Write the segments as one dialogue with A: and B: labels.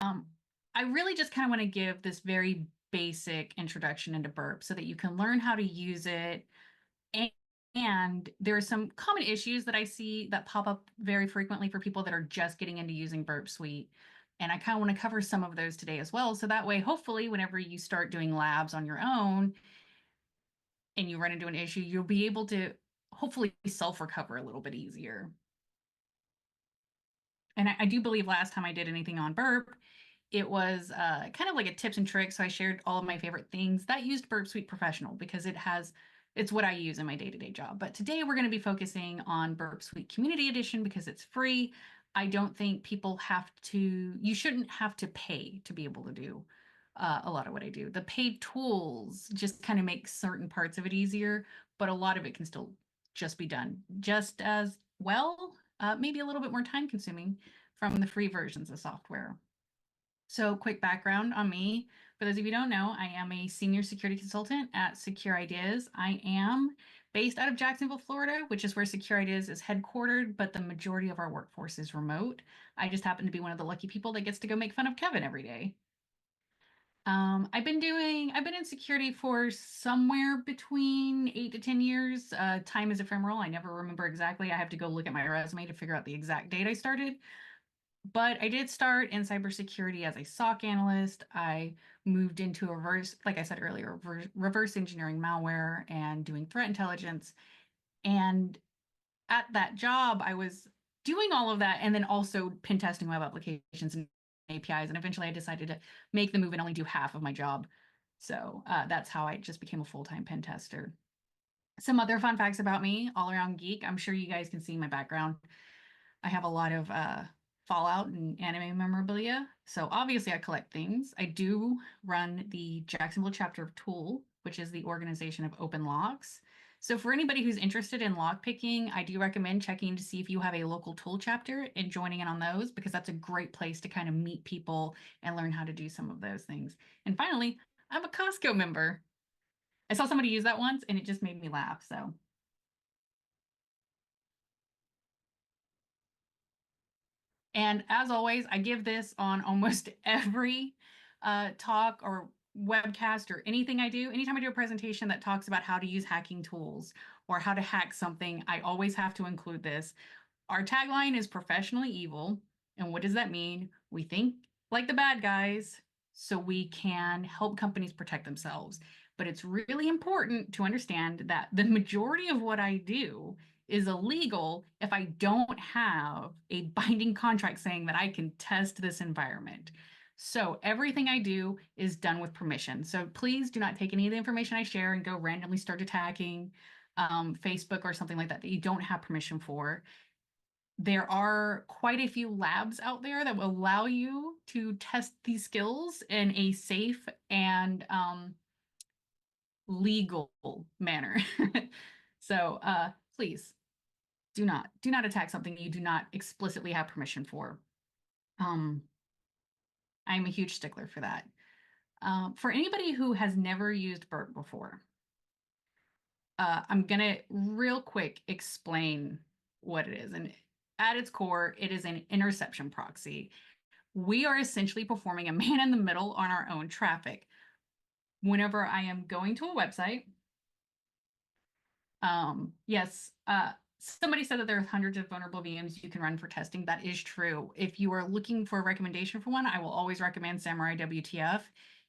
A: I really just kind of want to give this very basic introduction into Burp so that you can learn how to use it. And, and there are some common issues that I see that pop up very frequently for people that are just getting into using Burp Suite. And I kind of want to cover some of those today as well. So that way, hopefully, whenever you start doing labs on your own and you run into an issue, you'll be able to hopefully self-recover a little bit easier. And I do believe last time I did anything on Burp, it was kind of like a tips and tricks. So I shared all of my favorite things that used Burp Suite Professional because it's what I use in my day-to-day job. But today we're going to be focusing on Burp Suite Community Edition because it's free. I don't think you shouldn't have to pay to be able to do a lot of what I do. The paid tools just kind of make certain parts of it easier, but a lot of it can still just be done just as well, maybe a little bit more time consuming from the free versions of software. So quick background on me. For those of you who don't know, I am a senior security consultant at Secure Ideas. I am based out of Jacksonville, Florida, which is where Secure Ideas is headquartered, but the majority of our workforce is remote. I just happen to be one of the lucky people that gets to go make fun of Kevin every day. I've been in security for somewhere between 8 to 10 years. Time is ephemeral. I never remember exactly. I have to go look at my resume to figure out the exact date I started. But I did start in cybersecurity as a SOC analyst. I moved into like I said earlier, reverse engineering malware and doing threat intelligence. And at that job, I was doing all of that and then also pen testing web applications and APIs. And eventually I decided to make the move and only do half of my job. So that's how I just became a full-time pen tester. Some other fun facts about me, all around geek. I'm sure you guys can see my background. I have a lot of Fallout and anime memorabilia. So obviously I collect things. I do run the Jacksonville chapter of Tool, which is the organization of open locks. So for anybody who's interested in lock picking, I do recommend checking to see if you have a local Tool chapter and joining in on those, because that's a great place to kind of meet people and learn how to do some of those things. And finally, I'm a Costco member. I saw somebody use that once and it just made me laugh. So and as always, I give this on almost every talk or webcast or anything I do. Anytime I do a presentation that talks about how to use hacking tools or how to hack something, I always have to include this. Our tagline is professionally evil. And what does that mean? We think like the bad guys so we can help companies protect themselves. But it's really important to understand that the majority of what I do is illegal if I don't have a binding contract saying that I can test this environment. So everything I do is done with permission. So please do not take any of the information I share and go randomly start attacking Facebook or something like that that you don't have permission for. There are quite a few labs out there that will allow you to test these skills in a safe and legal manner. So please do not attack something you do not explicitly have permission for. I'm a huge stickler for that. For anybody who has never used Burp before, I'm gonna real quick explain what it is. And at its core, it is an interception proxy. We are essentially performing a man in the middle on our own traffic. Whenever I am going to a website, yes, somebody said that there are hundreds of vulnerable VMs you can run for testing. That is true. If you are looking for a recommendation for one, I will always recommend Samurai WTF.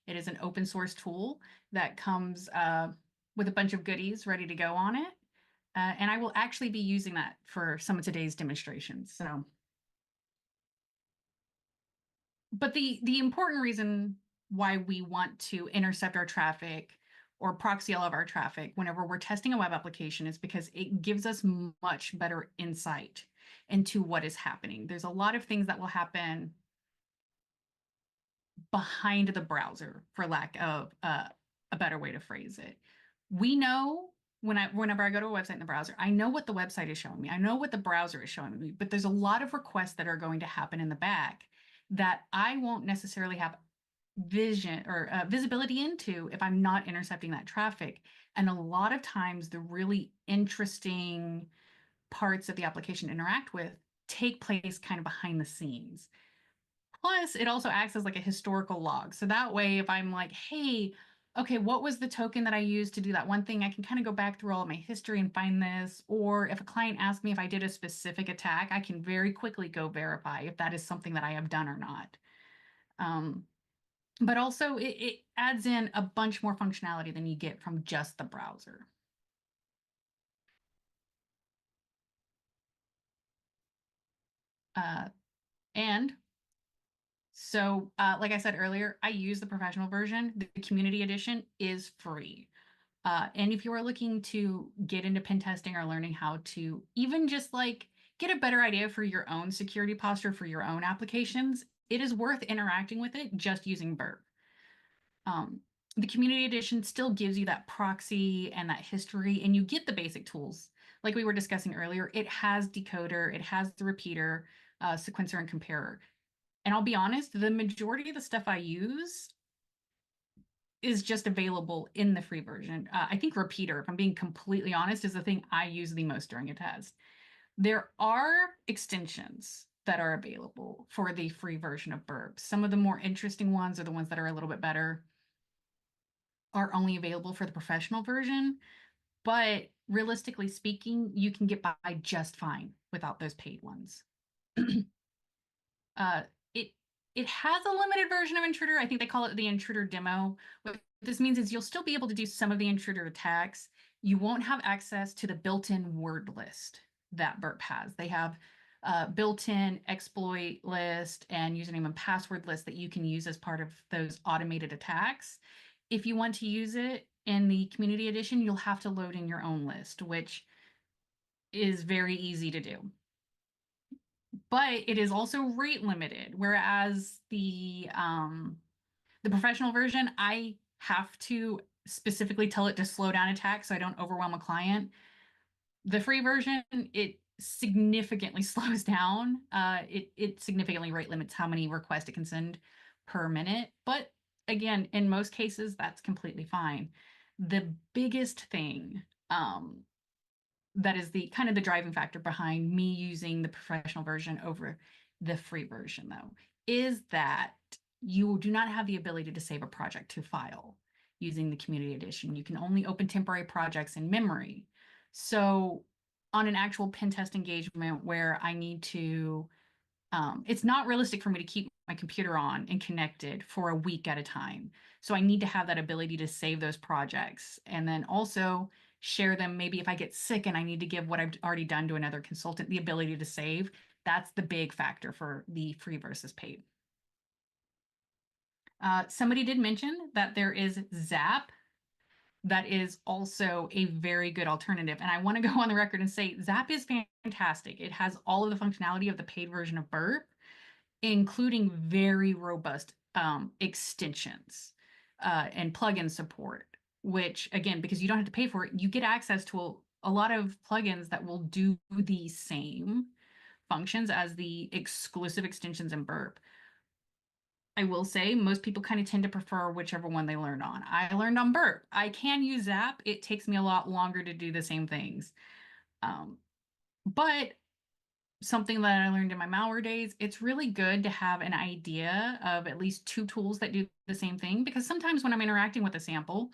A: It is an open source tool that comes with a bunch of goodies ready to go on it. And I will actually be using that for some of today's demonstrations. So, but the important reason why we want to intercept our traffic or proxy all of our traffic whenever we're testing a web application is because it gives us much better insight into what is happening. There's a lot of things that will happen behind the browser, for lack of a better way to phrase it. We know whenever I go to a website in the browser, I know what the website is showing me. I know what the browser is showing me, but there's a lot of requests that are going to happen in the back that I won't necessarily have vision or visibility into if I'm not intercepting that traffic. And a lot of times the really interesting parts of the application interact with take place kind of behind the scenes. Plus, it also acts as like a historical log. So that way, if I'm like, hey, okay, what was the token that I used to do that one thing? I can kind of go back through all of my history and find this. Or if a client asks me if I did a specific attack, I can very quickly go verify if that is something that I have done or not. But also, it adds in a bunch more functionality than you get from just the browser. And so, like I said earlier, I use the professional version. The community edition is free. And if you are looking to get into pen testing or learning how to even just like get a better idea for your own security posture for your own applications, it is worth interacting with it just using Burp. The community edition still gives you that proxy and that history, and you get the basic tools. Like we were discussing earlier, it has decoder, it has the repeater, sequencer, and comparer. And I'll be honest, the majority of the stuff I use is just available in the free version. I think repeater, if I'm being completely honest, is the thing I use the most during a test. There are extensions that are available for the free version of Burp. Some of the more interesting ones are the ones that are a little bit better, are only available for the professional version. But realistically speaking, you can get by just fine without those paid ones. Uh, it it has a limited version of Intruder. I think they call it the Intruder demo. What this means is you'll still be able to do some of the Intruder attacks. You won't have access to the built-in word list that Burp has. They have built-in exploit list and username and password list that you can use as part of those automated attacks. If you want to use it in the community edition, you'll have to load in your own list, which is very easy to do. But it is also rate limited, whereas the professional version, I have to specifically tell it to slow down attacks so I don't overwhelm a client. The free version, it significantly slows down. It significantly rate limits how many requests it can send per minute. But again, in most cases, that's completely fine. The biggest thing that is the kind of the driving factor behind me using the professional version over the free version, though, is that you do not have the ability to save a project to file using the community edition. You can only open temporary projects in memory. So on an actual pen test engagement where I need to, it's not realistic for me to keep my computer on and connected for a week at a time. So I need to have that ability to save those projects and then also share them. Maybe if I get sick and I need to give what I've already done to another consultant, the ability to save. That's the big factor for the free versus paid. Somebody did mention that there is Zap. That is also a very good alternative. And I want to go on the record and say Zap is fantastic. It has all of the functionality of the paid version of Burp, including very robust extensions and plugin support, which again, because you don't have to pay for it, you get access to a lot of plugins that will do the same functions as the exclusive extensions in Burp. I will say most people kind of tend to prefer whichever one they learned on. I learned on Burp. I can use Zap. It takes me a lot longer to do the same things. But something that I learned in my malware days, it's really good to have an idea of at least two tools that do the same thing, because sometimes when I'm interacting with a sample,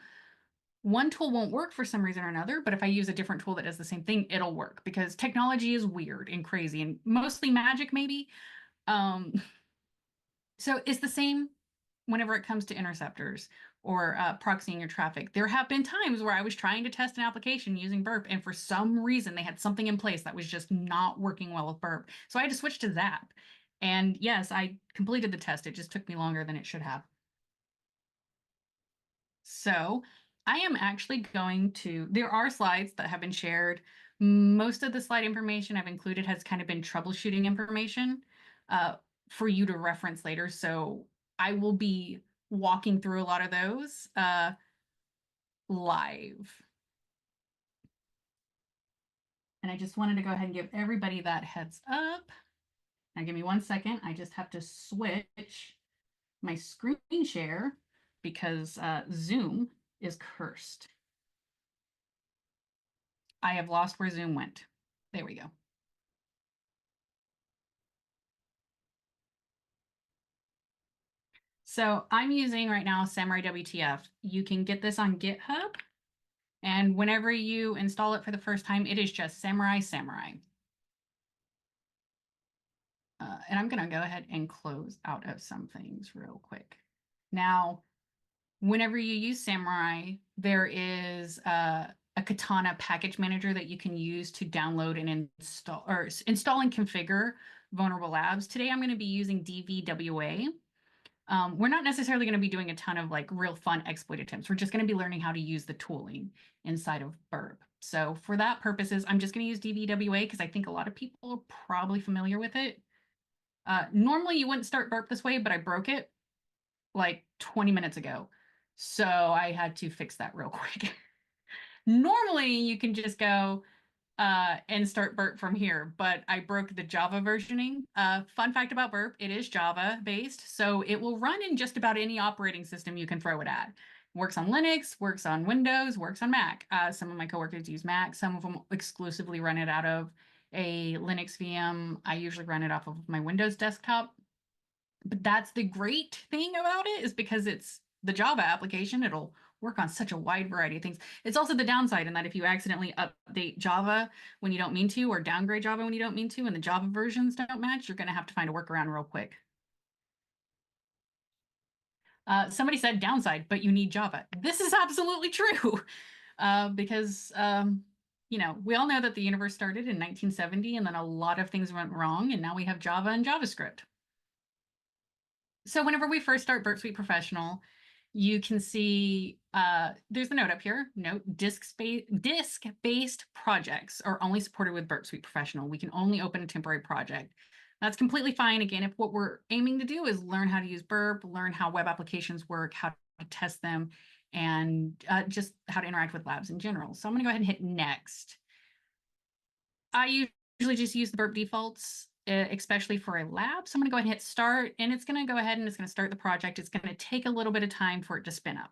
A: one tool won't work for some reason or another, but if I use a different tool that does the same thing, it'll work because technology is weird and crazy and mostly magic maybe. So it's the same whenever it comes to interceptors or proxying your traffic. There have been times where I was trying to test an application using Burp, and for some reason they had something in place that was just not working well with Burp. So I had to switch to Zap. And yes, I completed the test. It just took me longer than it should have. So I am actually going to, there are slides that have been shared. Most of the slide information I've included has kind of been troubleshooting information for you to reference later. So I will be walking through a lot of those live. And I just wanted to go ahead and give everybody that heads up. Now give me 1 second. I just have to switch my screen share because Zoom is cursed. I have lost where Zoom went. There we go. So I'm using right now Samurai WTF. You can get this on GitHub. And whenever you install it for the first time, it is just Samurai. And I'm going to go ahead and close out of some things real quick. Now, whenever you use Samurai, there is a Katana package manager that you can use to download and install and configure vulnerable labs. Today, I'm going to be using DVWA. We're not necessarily going to be doing a ton of like real fun exploit attempts. We're just going to be learning how to use the tooling inside of Burp. So for that purposes, I'm just going to use DVWA because I think a lot of people are probably familiar with it. Normally you wouldn't start Burp this way, but I broke it like 20 minutes ago. So I had to fix that real quick. Normally you can just go and start Burp from here, but I broke the Java versioning. Fun fact about Burp, it is Java based, so it will run in just about any operating system you can throw it at. Works on Linux, works on Windows, works on Mac. Some of my coworkers use Mac. Some of them exclusively run it out of a Linux VM. I usually run it off of my Windows desktop. But that's the great thing about it, is because it's the Java application, it'll work on such a wide variety of things. It's also the downside in that if you accidentally update Java when you don't mean to, or downgrade Java when you don't mean to, and the Java versions don't match, you're going to have to find a workaround real quick. Somebody said downside, but you need Java. This is absolutely true because, you know, we all know that the universe started in 1970 and then a lot of things went wrong, and now we have Java and JavaScript. So whenever we first start Burp Suite Professional, you can see there's a note up here. Note, disk-based projects are only supported with Burp Suite Professional. We can only open a temporary project. That's completely fine. Again, if what we're aiming to do is learn how to use Burp, learn how web applications work, how to test them, and just how to interact with labs in general. So I'm going to go ahead and hit next. I usually just use the Burp defaults, especially for a lab. So I'm going to go ahead and hit start, and it's going to go ahead and it's going to start the project. It's going to take a little bit of time for it to spin up.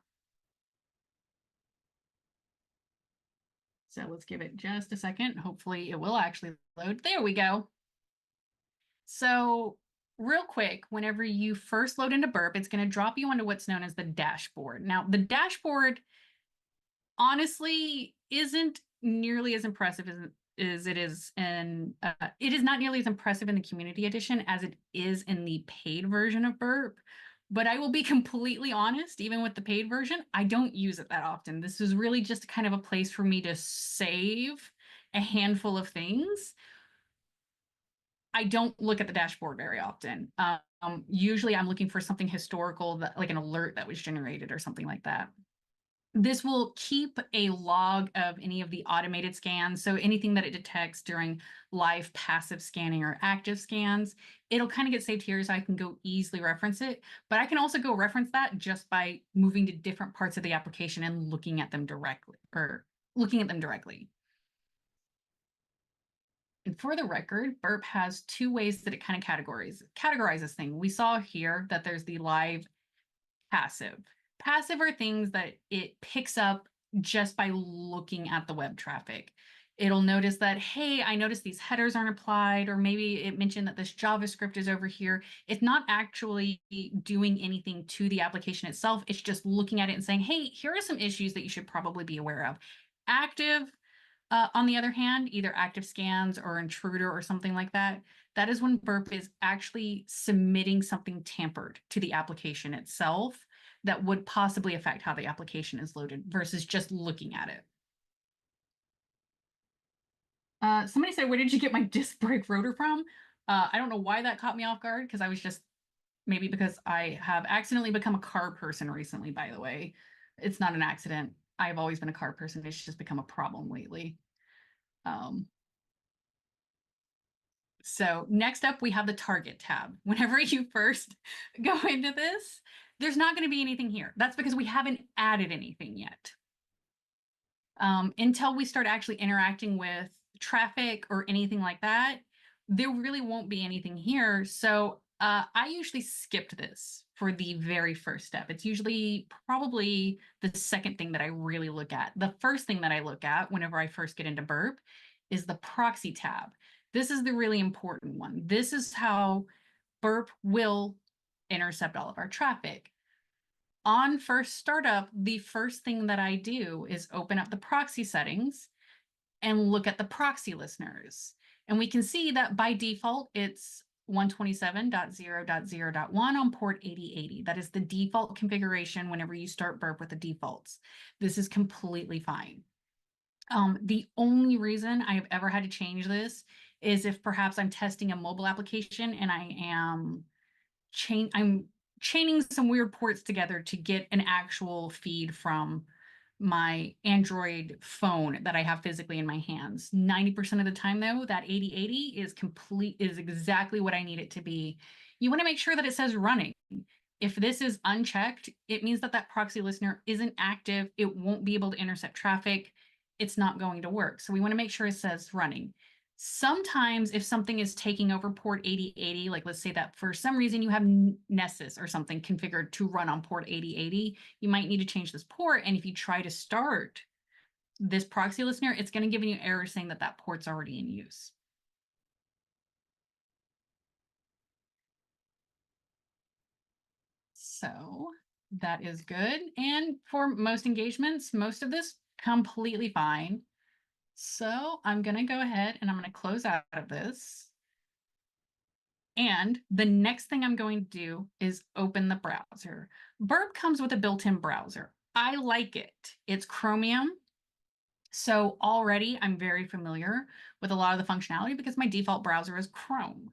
A: So let's give it just a second. Hopefully it will actually load. There we go. So real quick, whenever you first load into Burp, it's going to drop you onto what's known as the dashboard. Now, the dashboard honestly isn't nearly as impressive as it is in, it is not nearly as impressive in the community edition as it is in the paid version of Burp. But I will be completely honest, even with the paid version, I don't use it that often. This is really just kind of a place for me to save a handful of things. I don't look at the dashboard very often. Usually I'm looking for something historical, that, like an alert that was generated or something like that. This will keep a log of any of the automated scans. So anything that it detects during live passive scanning or active scans, it'll kind of get saved here so I can go easily reference it. But I can also go reference that just by moving to different parts of the application and looking at them directly, And for the record, Burp has two ways that it kind of categorizes things. We saw here that there's the live passive. Passive are things that it picks up just by looking at the web traffic. It'll notice that, hey, I noticed these headers aren't applied, or maybe it mentioned that this JavaScript is over here. It's not actually doing anything to the application itself. It's just looking at it and saying, hey, here are some issues that you should probably be aware of. Active, on the other hand, either active scans or Intruder or something like that, that is when Burp is actually submitting something tampered to the application itself that would possibly affect how the application is loaded versus just looking at it. Somebody said, where did you get my disc brake rotor from? I don't know why that caught me off guard, because I was just, maybe because I have accidentally become a car person recently, by the way. It's not an accident. I've always been a car person. It's just become a problem lately. So next up, we have the target tab. Whenever you first go into this, there's not going to be anything here. That's because we haven't added anything yet. Until we start actually interacting with traffic or anything like that, there really won't be anything here. So I usually skipped this for the very first step. It's usually probably the second thing that I really look at. The first thing that I look at whenever I first get into Burp is the proxy tab. This is the really important one. This is how Burp will intercept all of our traffic. On first startup, the first thing that I do is open up the proxy settings and look at the proxy listeners. And we can see that by default, it's 127.0.0.1 on port 8080. That is the default configuration whenever you start Burp with the defaults. This is completely fine. The only reason I have ever had to change this is if perhaps I'm testing a mobile application and I'm chaining some weird ports together to get an actual feed from my Android phone that I have physically in my hands. 90% of the time though, that 8080 is exactly what I need it to be. You want to make sure that it says running. If this is unchecked, it means that that proxy listener isn't active. It won't be able to intercept traffic. It's not going to work. So we want to make sure it says running. Sometimes if something is taking over port 8080, like let's say that for some reason you have Nessus or something configured to run on port 8080, you might need to change this port. And if you try to start this proxy listener, it's going to give you an error saying that that port's already in use. So that is good. And for most engagements, most of this completely fine. So I'm going to go ahead and I'm going to close out of this. And the next thing I'm going to do is open the browser. Burp comes with a built-in browser. I like it. It's Chromium. So already I'm very familiar with a lot of the functionality because my default browser is Chrome.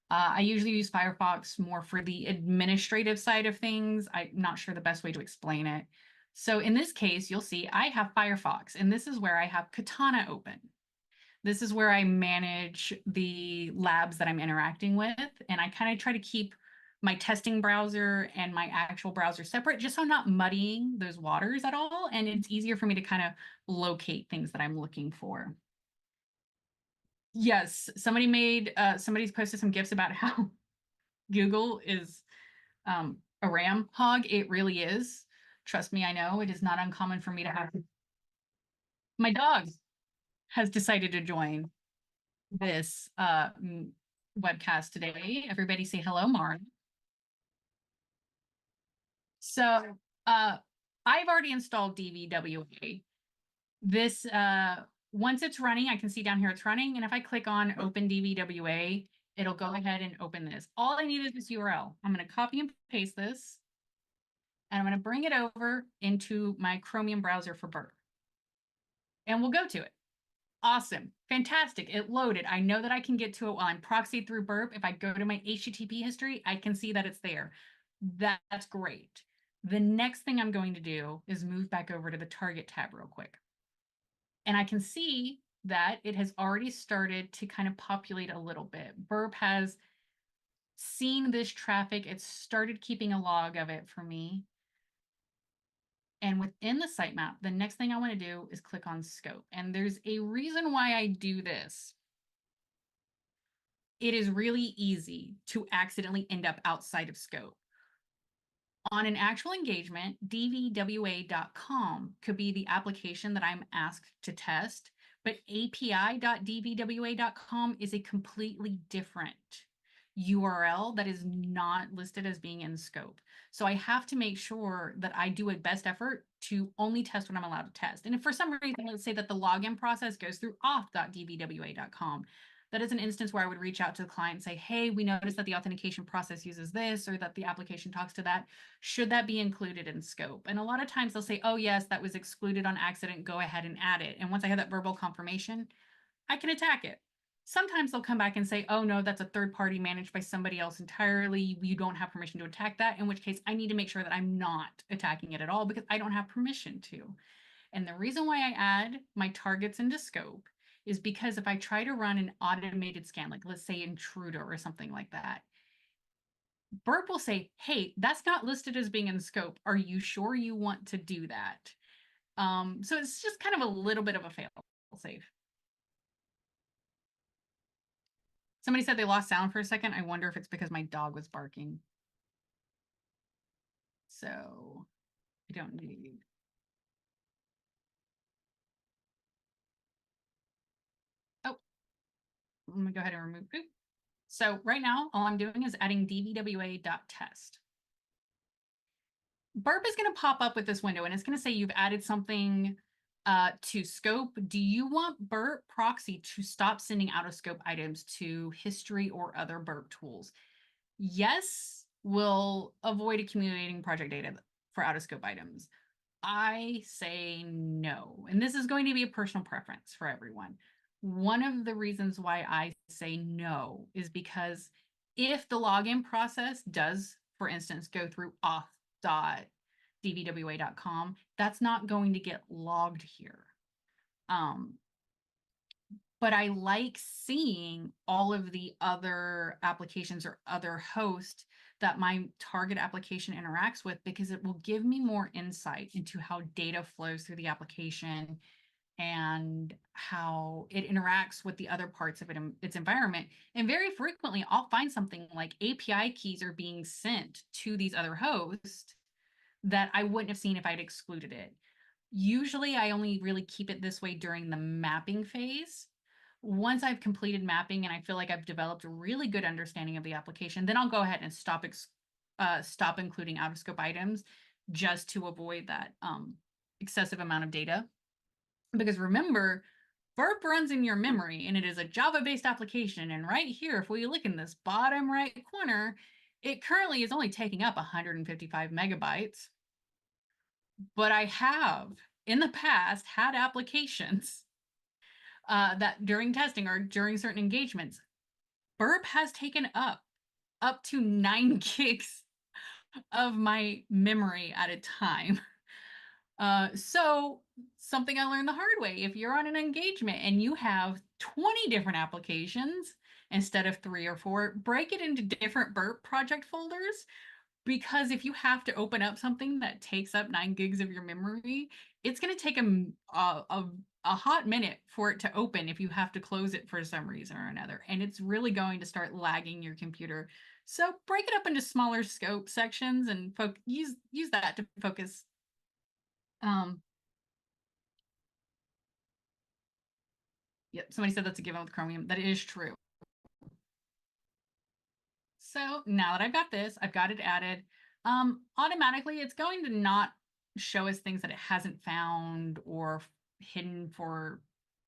A: I usually use Firefox more for the administrative side of things. I'm not sure the best way to explain it. So in this case, you'll see I have Firefox, and this is where I have Katana open. This is where I manage the labs that I'm interacting with, and I kind of try to keep my testing browser and my actual browser separate, just so I'm not muddying those waters at all, and it's easier for me to kind of locate things that I'm looking for. Yes, somebody's posted some GIFs about how Google is a RAM hog. It really is. Trust me, I know it is not uncommon for me to have. My dog has decided to join this webcast today. Everybody say hello, Maren. So I've already installed DVWA. This once it's running, I can see down here it's running. And if I click on open DVWA, it'll go ahead and open this. All I need is this URL. I'm going to copy and paste this. And I'm going to bring it over into my Chromium browser for Burp. And we'll go to it. Awesome. Fantastic. It loaded. I know that I can get to it while I'm proxied through Burp. If I go to my HTTP history, I can see that it's there. That's great. The next thing I'm going to do is move back over to the target tab real quick. And I can see that it has already started to kind of populate a little bit. Burp has seen this traffic. It's started keeping a log of it for me. And within the sitemap, the next thing I want to do is click on scope. And there's a reason why I do this. It is really easy to accidentally end up outside of scope. On an actual engagement, dvwa.com could be the application that I'm asked to test, but api.dvwa.com is a completely different URL that is not listed as being in scope. So I have to make sure that I do a best effort to only test what I'm allowed to test. And if for some reason, let's say that the login process goes through auth.dvwa.com, that is an instance where I would reach out to the client and say, hey, we noticed that the authentication process uses this or that the application talks to that. Should that be included in scope? And a lot of times they'll say, oh, yes, that was excluded on accident. Go ahead and add it. And once I have that verbal confirmation, I can attack it. Sometimes they'll come back and say, oh, no, that's a third party managed by somebody else entirely. You don't have permission to attack that, in which case I need to make sure that I'm not attacking it at all because I don't have permission to. And the reason why I add my targets into scope is because if I try to run an automated scan, like let's say Intruder or something like that, Burp will say, hey, that's not listed as being in scope. Are you sure you want to do that? So it's just kind of a little bit of a fail safe. Somebody said they lost sound for a second. I wonder if it's because my dog was barking. So I don't need. Oh, let me go ahead and remove poop. So right now, all I'm doing is adding dvwa.test. Burp is going to pop up with this window and it's going to say you've added something to scope. Do you want Burp Proxy to stop sending out of scope items to history or other Burp tools? Yes, will avoid accumulating project data for out of scope items. I say no. And this is going to be a personal preference for everyone. One of the reasons why I say no is because if the login process does, for instance, go through auth.dvwa.com, that's not going to get logged here. But I like seeing all of the other applications or other hosts that my target application interacts with, because it will give me more insight into how data flows through the application and how it interacts with the other parts of its environment. And very frequently, I'll find something like API keys are being sent to these other hosts that I wouldn't have seen if I'd excluded it. Usually, I only really keep it this way during the mapping phase. Once I've completed mapping and I feel like I've developed a really good understanding of the application, then I'll go ahead and stop including out of scope items, just to avoid that excessive amount of data. Because remember, Burp runs in your memory and it is a Java-based application. And right here, if we look in this bottom right corner, it currently is only taking up 155 megabytes. But I have in the past had applications that during testing or during certain engagements, Burp has taken up to 9 gigs of my memory at a time. So something I learned the hard way, if you're on an engagement and you have 20 different applications instead of 3 or 4, break it into different Burp project folders. Because if you have to open up something that takes up 9 gigs of your memory, it's going to take a hot minute for it to open if you have to close it for some reason or another. And it's really going to start lagging your computer. So break it up into smaller scope sections and use that to focus. Yep, somebody said that's a given with Chromium. That is true. So now that I've got this, I've got it added. Automatically, it's going to not show us things that it hasn't found or hidden for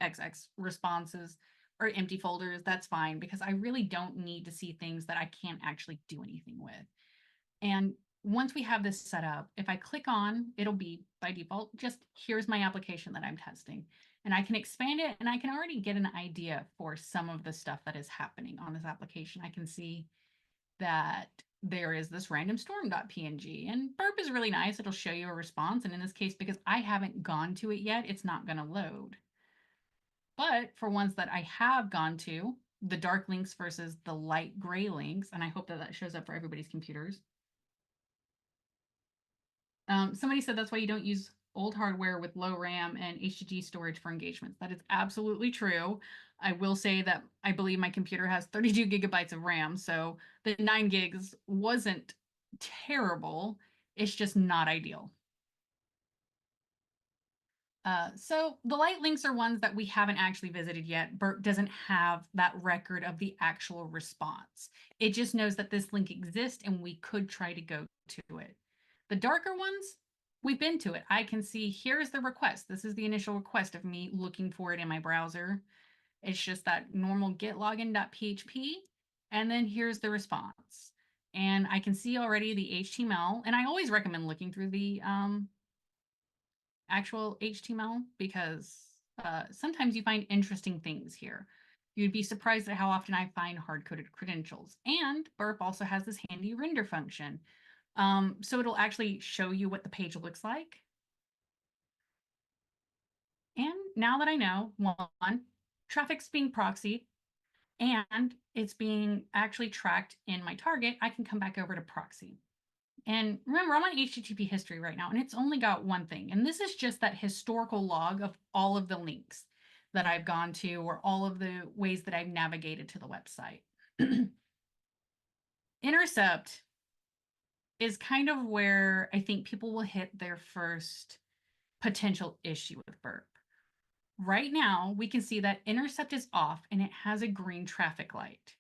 A: XX responses or empty folders. That's fine, because I really don't need to see things that I can't actually do anything with. And once we have this set up, if I click on, it'll be by default, just here's my application that I'm testing. And I can expand it and I can already get an idea for some of the stuff that is happening on this application. I can see that there is this random storm.png, and Burp is really nice. It'll show you a response. And in this case, because I haven't gone to it yet, it's not going to load. But for ones that I have gone to, the dark links versus the light gray links, and I hope that shows up for everybody's computers. Somebody said that's why you don't use old hardware with low RAM and HDD storage for engagements. That is absolutely true. I will say that I believe my computer has 32 gigabytes of RAM, so the 9 gigs wasn't terrible. It's just not ideal. So the light links are ones that we haven't actually visited yet. Burp doesn't have that record of the actual response. It just knows that this link exists and we could try to go to it. The darker ones, we've been to it. I can see here's the request. This is the initial request of me looking for it in my browser. It's just that normal getlogin.php, and then here's the response. And I can see already the HTML, and I always recommend looking through the actual HTML, because sometimes you find interesting things here. You'd be surprised at how often I find hard-coded credentials. And Burp also has this handy render function. So it'll actually show you what the page looks like. And now that I know, one, traffic's being proxied and it's being actually tracked in my target, I can come back over to Proxy. And remember, I'm on HTTP history right now, and it's only got one thing. And this is just that historical log of all of the links that I've gone to, or all of the ways that I've navigated to the website. Intercept is kind of where I think people will hit their first potential issue with Burp. Right now, we can see that intercept is off and it has a green traffic light.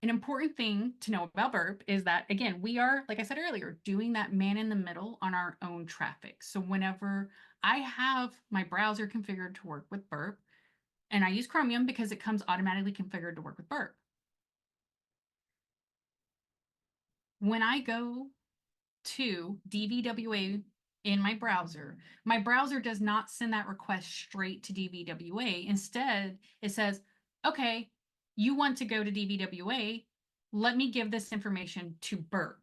A: An important thing to know about Burp is that, again, we are, like I said earlier, doing that man in the middle on our own traffic. So whenever I have my browser configured to work with Burp, and I use Chromium because it comes automatically configured to work with Burp. When I go to DVWA in my browser does not send that request straight to DVWA. Instead, it says, okay, you want to go to DVWA, let me give this information to Burp.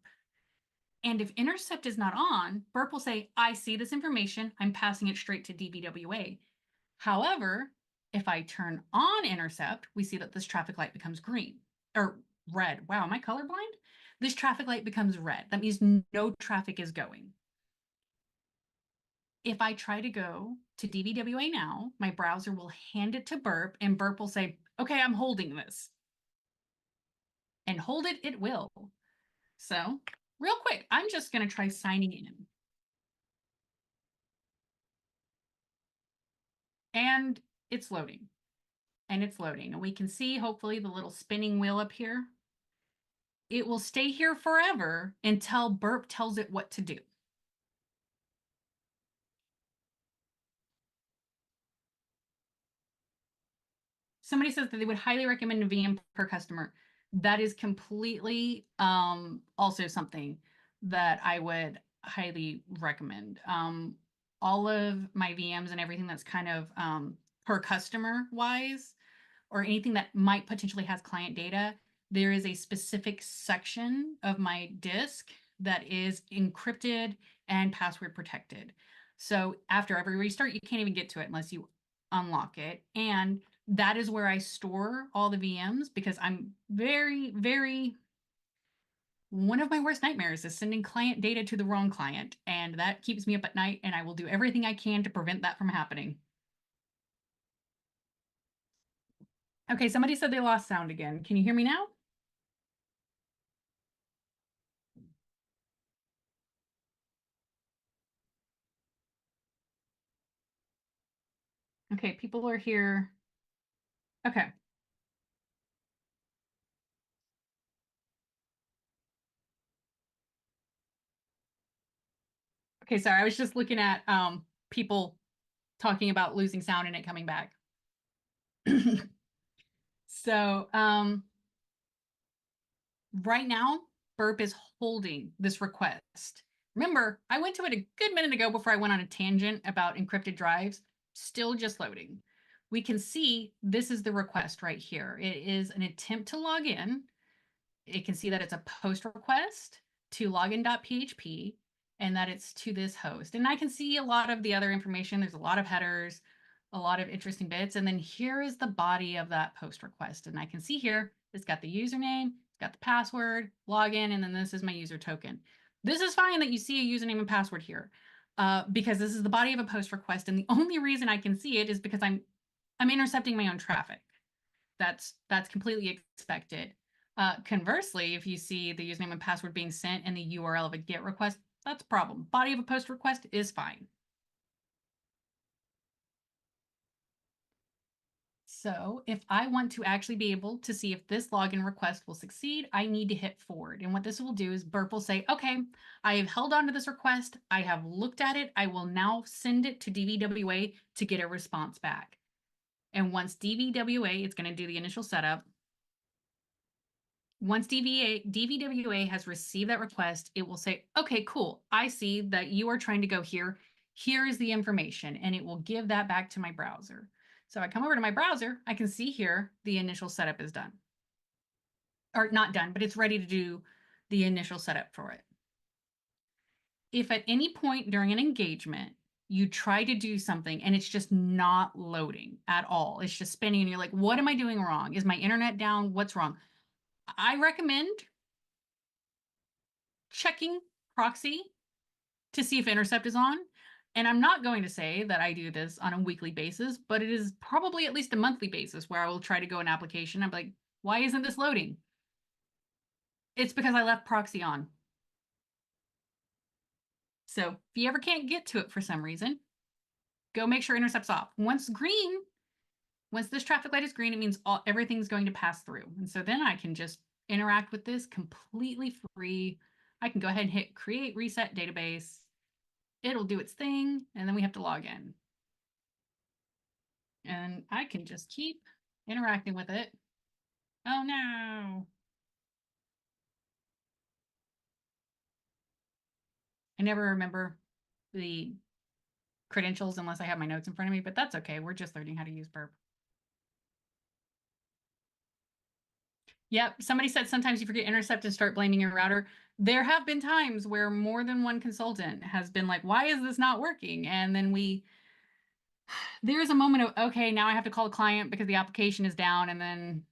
A: And if intercept is not on, Burp will say, I see this information, I'm passing it straight to DVWA. However, if I turn on intercept, we see that this traffic light becomes green or red. Wow, am I colorblind? This traffic light becomes red. That means no traffic is going. If I try to go to DVWA now, my browser will hand it to Burp and Burp will say, okay, I'm holding this. And hold it, it will. So real quick, I'm just going to try signing in. And it's loading. And it's loading. And we can see, hopefully, the little spinning wheel up here. It will stay here forever until Burp tells it what to do. Somebody says that they would highly recommend a VM per customer. That is completely also something that I would highly recommend. All of my VMs and everything that's kind of per customer wise, or anything that might potentially has client data, there is a specific section of my disk that is encrypted and password protected. So after every restart, you can't even get to it unless you unlock it. And that is where I store all the VMs because I'm one of my worst nightmares is sending client data to the wrong client. And that keeps me up at night, and I will do everything I can to prevent that from happening. Okay, somebody said they lost sound again. Can you hear me now? Okay, people are here. Okay. Okay, sorry, I was just looking at people talking about losing sound and it coming back. So right now, Burp is holding this request. Remember, I went to it a good minute ago before I went on a tangent about encrypted drives, still just loading. We can see this is the request right here. It is an attempt to log in. It can see that it's a post request to login.php and that it's to this host. And I can see a lot of the other information. There's a lot of headers, a lot of interesting bits. And then here is the body of that post request. And I can see here, it's got the username, it's got the password, login, and then this is my user token. This is fine that you see a username and password here because this is the body of a post request. And the only reason I can see it is because I'm intercepting my own traffic. That's completely expected. Conversely, if you see the username and password being sent and the URL of a GET request, that's a problem. Body of a post request is fine. So if I want to actually be able to see if this login request will succeed, I need to hit forward. And what this will do is Burp will say, okay, I have held on to this request. I have looked at it. I will now send it to DVWA to get a response back. And once DVWA, it's going to do the initial setup. Once DVWA has received that request, it will say, okay, cool. I see that you are trying to go here. Here is the information, and it will give that back to my browser. So I come over to my browser, I can see here the initial setup is done. Or not done, but it's ready to do the initial setup for it. If at any point during an engagement, you try to do something and it's just not loading at all, it's just spinning and you're like, what am I doing wrong? Is my internet down? What's wrong? I recommend checking Proxy to see if intercept is on. And I'm not going to say that I do this on a weekly basis, but it is probably at least a monthly basis where I will try to go an application. I'm like, why isn't this loading? It's because I left Proxy on. So if you ever can't get to it for some reason, go make sure intercept's off. Once this traffic light is green, it means everything's going to pass through. And so then I can just interact with this completely free. I can go ahead and hit create reset database. It'll do its thing, and then we have to log in. And I can just keep interacting with it. Oh no. I never remember the credentials unless I have my notes in front of me, but that's okay. We're just learning how to use Burp. Yep. Somebody said sometimes you forget intercept and start blaming your router. There have been times where more than one consultant has been like, why is this not working? And then there is a moment of, okay, now I have to call the client because the application is down. And then,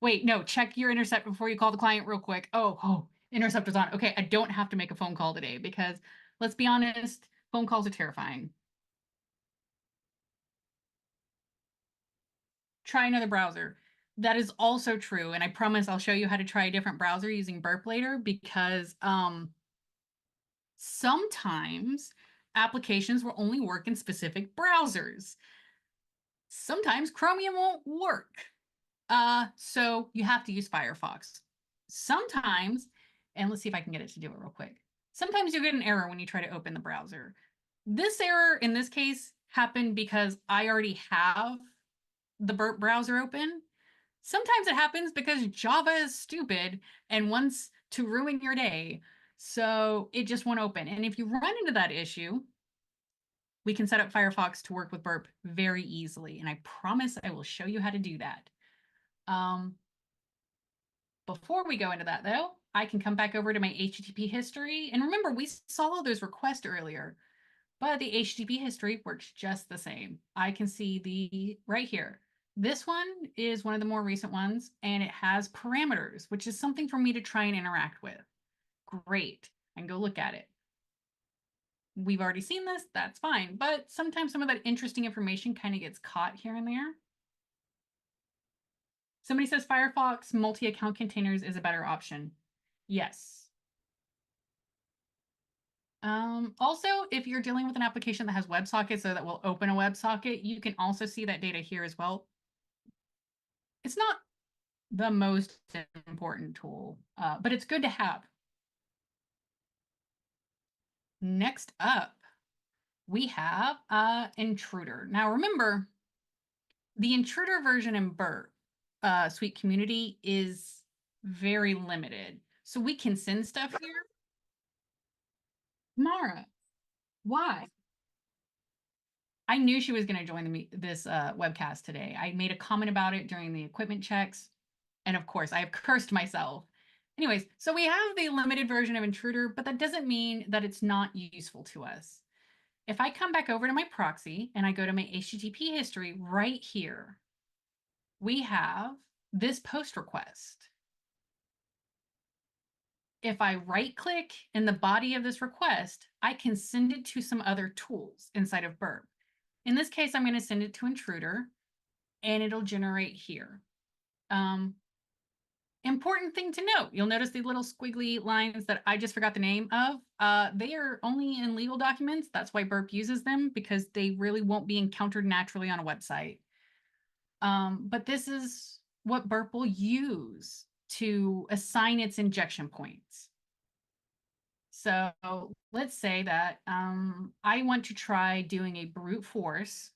A: wait, no, check your intercept before you call the client real quick. Oh, intercept is on. Okay, I don't have to make a phone call today because let's be honest, phone calls are terrifying. Try another browser. That is also true. And I promise I'll show you how to try a different browser using Burp later because sometimes applications will only work in specific browsers. Sometimes Chromium won't work. So you have to use Firefox. Sometimes, and let's see if I can get it to do it real quick. Sometimes you get an error when you try to open the browser. This error in this case happened because I already have the Burp browser open. Sometimes it happens because Java is stupid and wants to ruin your day. So it just won't open. And if you run into that issue, we can set up Firefox to work with Burp very easily. And I promise I will show you how to do that. Before we go into that though, I can come back over to my HTTP history. And remember, we saw those requests earlier, but the HTTP history works just the same. I can see the right here. This one is one of the more recent ones, and it has parameters, which is something for me to try and interact with. Great. I can go look at it. We've already seen this, that's fine. But sometimes some of that interesting information kind of gets caught here and there. Somebody says Firefox multi-account containers is a better option. Yes. Also, if you're dealing with an application that has WebSockets so that will open a WebSocket, you can also see that data here as well. It's not the most important tool, but it's good to have. Next up, we have Intruder. Now remember, the Intruder version in Burp Suite Community is very limited. So we can send stuff here. Mara, why? I knew she was going to join this webcast today. I made a comment about it during the equipment checks. And of course, I have cursed myself. Anyways, so we have the limited version of Intruder, but that doesn't mean that it's not useful to us. If I come back over to my proxy and I go to my HTTP history right here, we have this post request. If I right click in the body of this request, I can send it to some other tools inside of Burp. In this case, I'm going to send it to Intruder and it'll generate here. Important thing to note, you'll notice the little squiggly lines that I just forgot the name of. They are only in legal documents. That's why Burp uses them, because they really won't be encountered naturally on a website. But this is what Burp will use to assign its injection points. So let's say that I want to try doing a brute force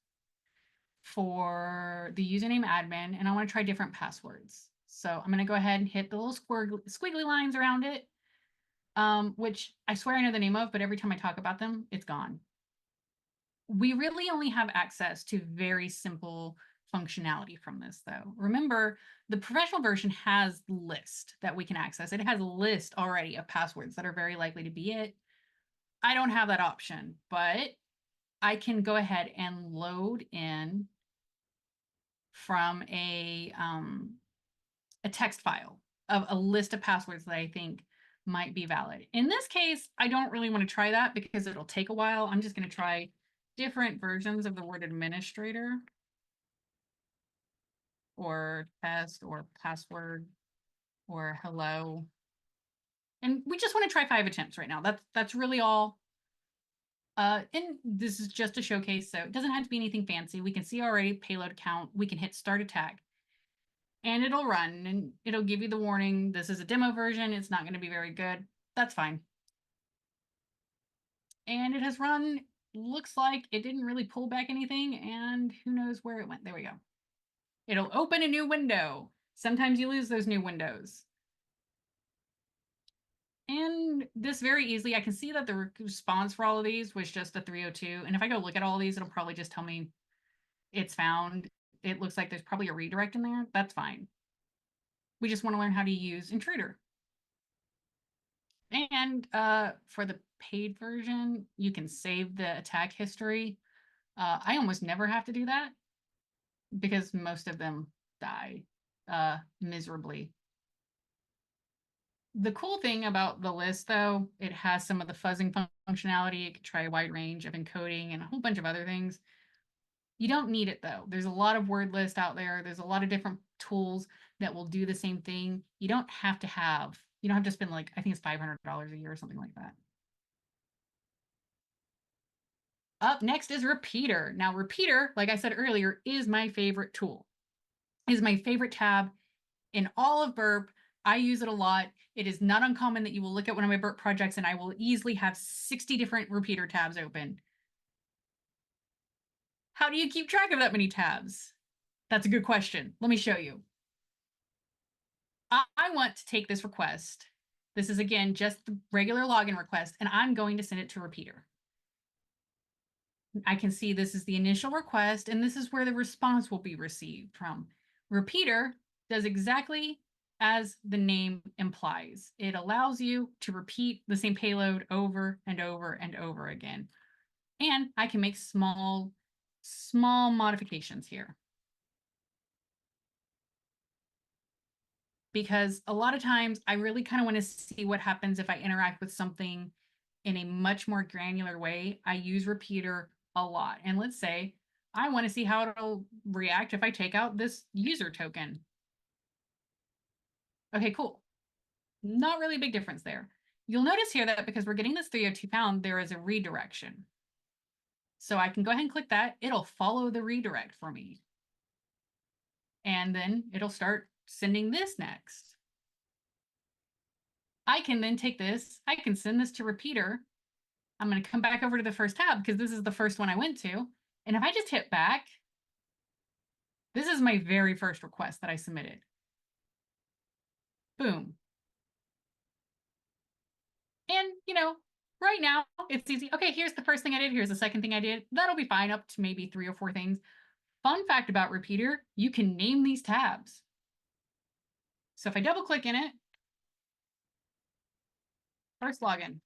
A: for the username admin, and I want to try different passwords. So I'm going to go ahead and hit the little squiggly lines around it, which I swear I know the name of, but every time I talk about them, it's gone. We really only have access to very simple functionality from this, though. Remember, the professional version has list that we can access. It has a list already of passwords that are very likely to be it. I don't have that option, but I can go ahead and load in from a text file of a list of passwords that I think might be valid. In this case, I don't really want to try that because it'll take a while. I'm just going to try different versions of the word administrator or test or password or hello. And we just want to try 5 attempts right now. That's really all. And this is just a showcase, so it doesn't have to be anything fancy. We can see already payload count. We can hit start attack. and it'll run and it'll give you the warning. This is a demo version. It's not going to be very good. That's fine. And it has run. Looks like it didn't really pull back anything, and who knows where it went. There we go. It'll open a new window. Sometimes you lose those new windows. And this very easily, I can see that the response for all of these was just a 302. And if I go look at all these, it'll probably just tell me it's found. It looks like there's probably a redirect in there. That's fine. We just want to learn how to use Intruder. And for the paid version, you can save the attack history. I almost never have to do that because most of them die miserably. The cool thing about the list, though, it has some of the fuzzing functionality. It can try a wide range of encoding and a whole bunch of other things. You don't need it, though. There's a lot of word list out there. There's a lot of different tools that will do the same thing. You don't have to spend like, I think it's $500 a year or something like that. Up next is Repeater. Now, Repeater, like I said earlier, is my favorite tool. Is my favorite tab in all of Burp. I use it a lot. It is not uncommon that you will look at one of my Burp projects and I will easily have 60 different Repeater tabs open. How do you keep track of that many tabs? That's a good question. Let me show you. I want to take this request. This is, again, just the regular login request, and I'm going to send it to Repeater. I can see this is the initial request, and this is where the response will be received from. Repeater does exactly as the name implies. It allows you to repeat the same payload over and over and over again. And I can make small modifications here. Because a lot of times I really kind of want to see what happens if I interact with something in a much more granular way. I use Repeater a lot. And let's say I want to see how it'll react if I take out this user token. Okay, cool. Not really a big difference there. You'll notice here that because we're getting this 302 found, there is a redirection. So I can go ahead and click that. It'll follow the redirect for me. And then it'll start sending this next. I can then take this, I can send this to Repeater. I'm going to come back over to the first tab because this is the first one I went to. And if I just hit back, this is my very first request that I submitted. Boom. And, right now it's easy. Okay, here's the first thing I did. Here's the second thing I did. That'll be fine up to maybe 3 or 4 things. Fun fact about Repeater, you can name these tabs. So if I double click in it, first login.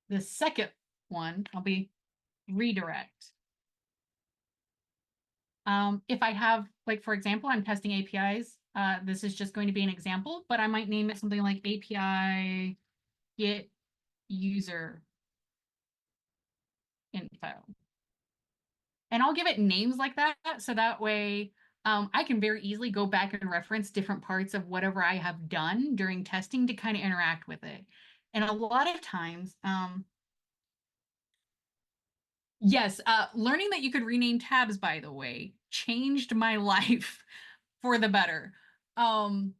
A: The second one will be redirect. If I have, like, for example, I'm testing APIs. This is just going to be an example, but I might name it something like API get user info. And I'll give it names like that, so that way I can very easily go back and reference different parts of whatever I have done during testing to kind of interact with it. And a lot of times, yes, learning that you could rename tabs, by the way, changed my life for the better. One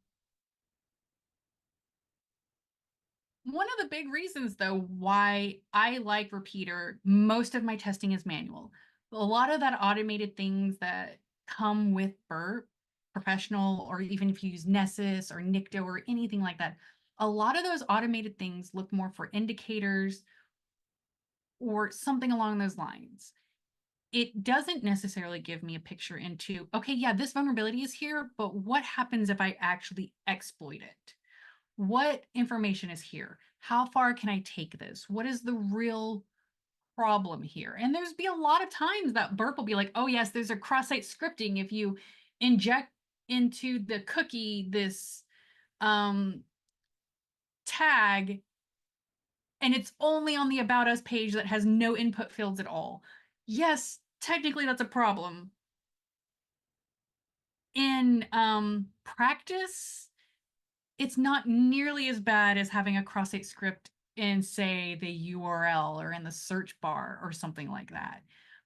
A: of the big reasons, though, why I like Repeater, most of my testing is manual. A lot of that automated things that come with Burp, Professional, or even if you use Nessus or Nikto or anything like that, a lot of those automated things look more for indicators or something along those lines. It doesn't necessarily give me a picture into, okay, yeah, this vulnerability is here, but what happens if I actually exploit it? What information is here? How far can I take this? What is the real problem here? And there's be a lot of times that Burp will be like, oh yes, there's a cross-site scripting. If you inject into the cookie this tag, and it's only on the About Us page that has no input fields at all. Yes, technically that's a problem. In practice, it's not nearly as bad as having a cross-site script in, say, the URL or in the search bar or something like that.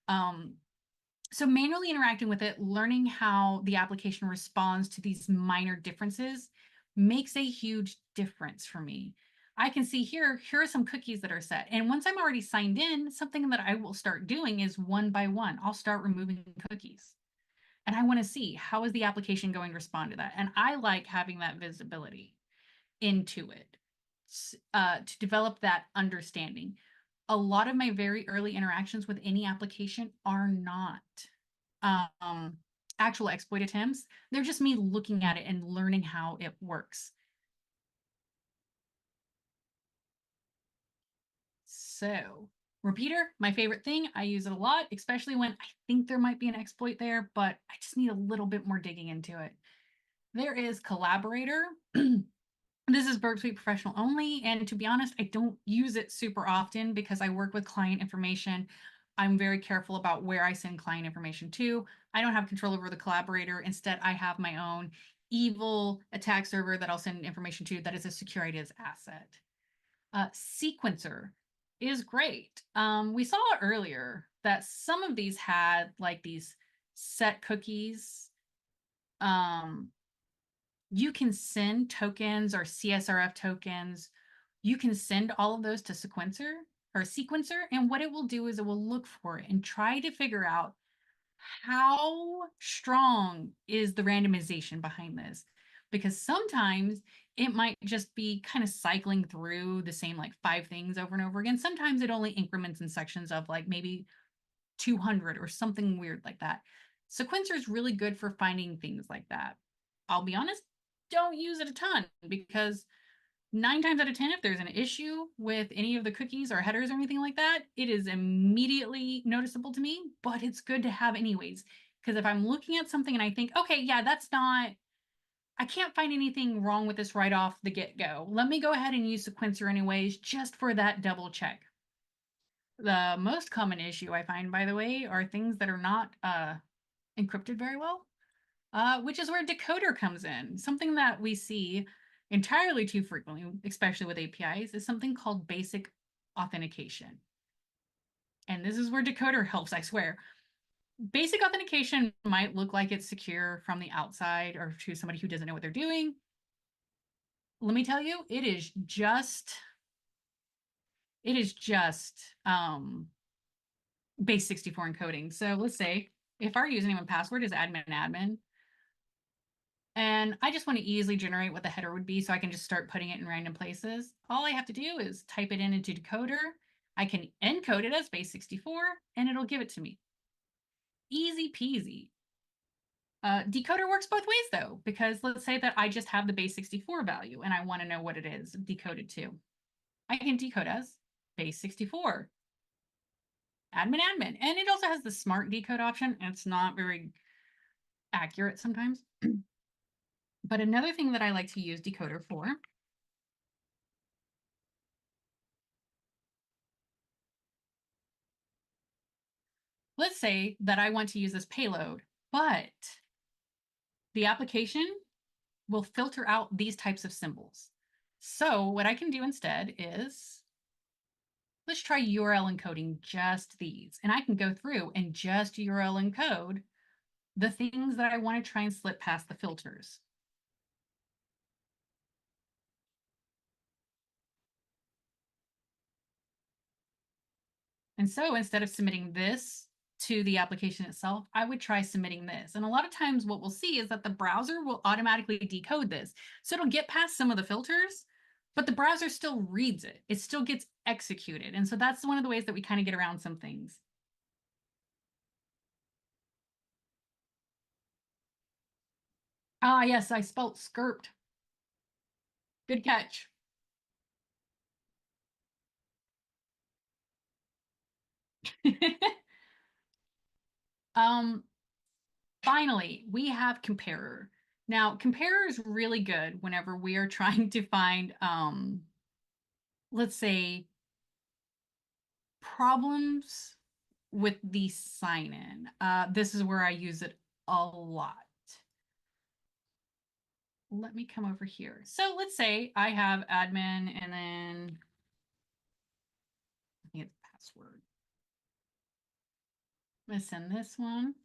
A: So manually interacting with it, learning how the application responds to these minor differences makes a huge difference for me. I can see here are some cookies that are set. And once I'm already signed in, something that I will start doing is one by one, I'll start removing cookies. And I want to see how is the application going to respond to that. And I like having that visibility into it to develop that understanding. A lot of my very early interactions with any application are not um, actual exploit attempts. They're just me looking at it and learning how it works. So repeater, my favorite thing. I use it a lot, especially when I think there might be an exploit there, but I just need a little bit more digging into it. There is collaborator. This is Burp Suite Professional only, and to be honest, I don't use it super often because I work with client information. I'm very careful about where I send client information to. I don't have control over the collaborator. Instead, I have my own evil attack server that I'll send information to that is a secure ideas asset. Sequencer is great. We saw earlier that some of these had like these set cookies. You can send tokens or CSRF tokens. You can send all of those to sequencer. And what it will do is it will look for it and try to figure out how strong is the randomization behind this. Because sometimes it might just be kind of cycling through the same like 5 things over and over again. Sometimes it only increments in sections of like maybe 200 or something weird like that. Sequencer is really good for finding things like that. I'll be honest, don't use it a ton because 9 times out of 10, if there's an issue with any of the cookies or headers or anything like that, it is immediately noticeable to me, but it's good to have anyways. Because if I'm looking at something and I think, okay, yeah, I can't find anything wrong with this right off the get-go. Let me go ahead and use Sequencer anyways, just for that double check. The most common issue I find, by the way, are things that are not encrypted very well, which is where decoder comes in. Something that we see entirely too frequently, especially with APIs, is something called basic authentication. And this is where decoder helps, I swear. Basic authentication might look like it's secure from the outside or to somebody who doesn't know what they're doing. Let me tell you, it is just base 64 encoding. So let's say if our username and password is admin, and I just want to easily generate what the header would be so I can just start putting it in random places, all I have to do is type it into decoder. I can encode it as base 64 and it'll give it to me. Easy peasy. Decoder works both ways though, because let's say that I just have the base 64 value and I want to know what it is decoded to. I can decode as base 64. Admin. And it also has the smart decode option. And it's not very accurate sometimes. But another thing that I like to use decoder for let's say that I want to use this payload, but the application will filter out these types of symbols. So what I can do instead is, let's try URL encoding just these. And I can go through and just URL encode the things that I want to try and slip past the filters. And so instead of submitting this to the application itself, I would try submitting this. And a lot of times what we'll see is that the browser will automatically decode this. So it'll get past some of the filters, but the browser still reads it. It still gets executed. And so that's one of the ways that we kind of get around some things. Ah, yes, I spelt skirpt. Good catch. um, Finally, we have comparer. Now, comparer is really good whenever we are trying to find, let's say, problems with the sign-in. This is where I use it a lot. Let me come over here. So let's say I have admin and then I think it's password. I'm going to send this one.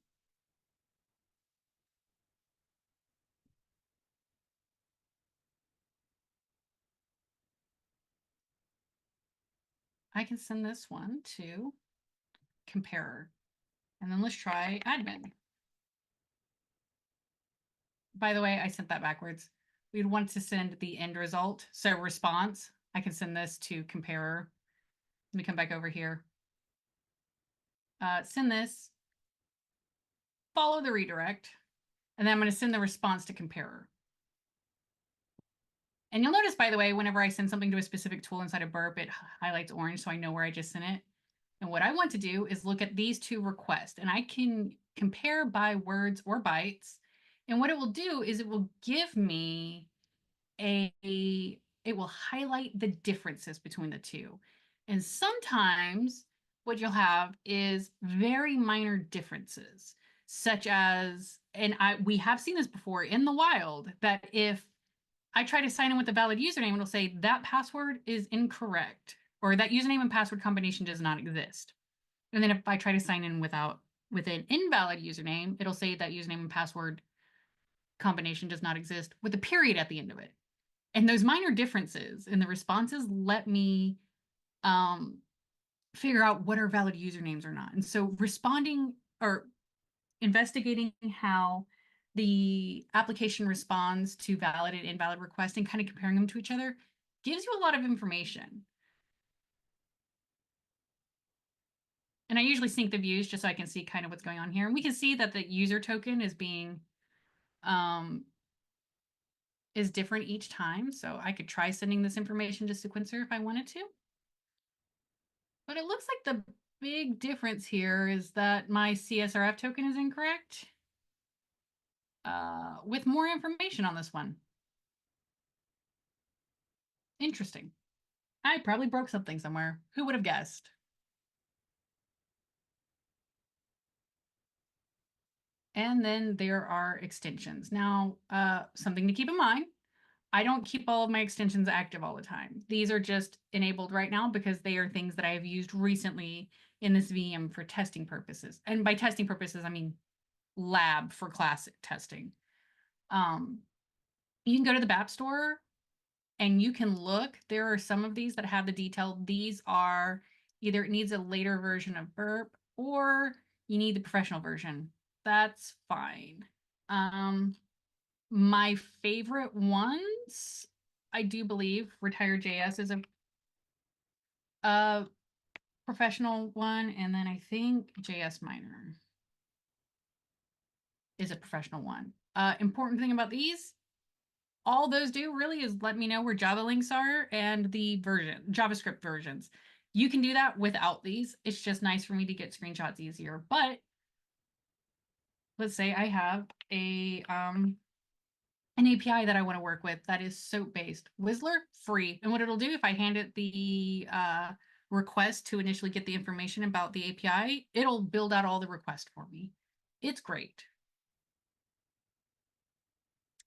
A: I can send this one to comparer. And then let's try admin. By the way, I sent that backwards. We'd want to send the end result. So response, I can send this to comparer. Let me come back over here. Send this, follow the redirect, and then I'm going to send the response to comparer. And you'll notice, by the way, whenever I send something to a specific tool inside of Burp, it highlights orange, so I know where I just sent it. And what I want to do is look at these two requests, and I can compare by words or bytes. And what it will do is it will give me it will highlight the differences between the two. And sometimes what you'll have is very minor differences, such as, and we have seen this before in the wild, that if I try to sign in with a valid username, it'll say that password is incorrect, or that username and password combination does not exist. And then if I try to sign in with an invalid username, it'll say that username and password combination does not exist with a period at the end of it. And those minor differences in the responses let me figure out what are valid usernames or not. And so responding or investigating how the application responds to valid and invalid requests and kind of comparing them to each other gives you a lot of information. And I usually sync the views just so I can see kind of what's going on here. And we can see that the user token is being is different each time. So I could try sending this information to sequencer if I wanted to. But it looks like the big difference here is that my CSRF token is incorrect. With more information on this one. Interesting. I probably broke something somewhere. Who would have guessed? And then there are extensions. Now, something to keep in mind, I don't keep all of my extensions active all the time. These are just enabled right now because they are things that I have used recently in this VM for testing purposes. And by testing purposes, I mean lab for classic testing. You can go to the BAP store and you can look. There are some of these that have the detail. These are either it needs a later version of Burp or you need the professional version. That's fine. My favorite ones, I do believe Retired JS is a professional one, and then I think JS Minor is a professional one. Important thing about these, all those do really is let me know where Java links are and the JavaScript versions. You can do that without these. It's just nice for me to get screenshots easier. But let's say I have an API that I want to work with that is SOAP-based. Whistler, free. And what it'll do if I hand it the request to initially get the information about the API, it'll build out all the requests for me. It's great.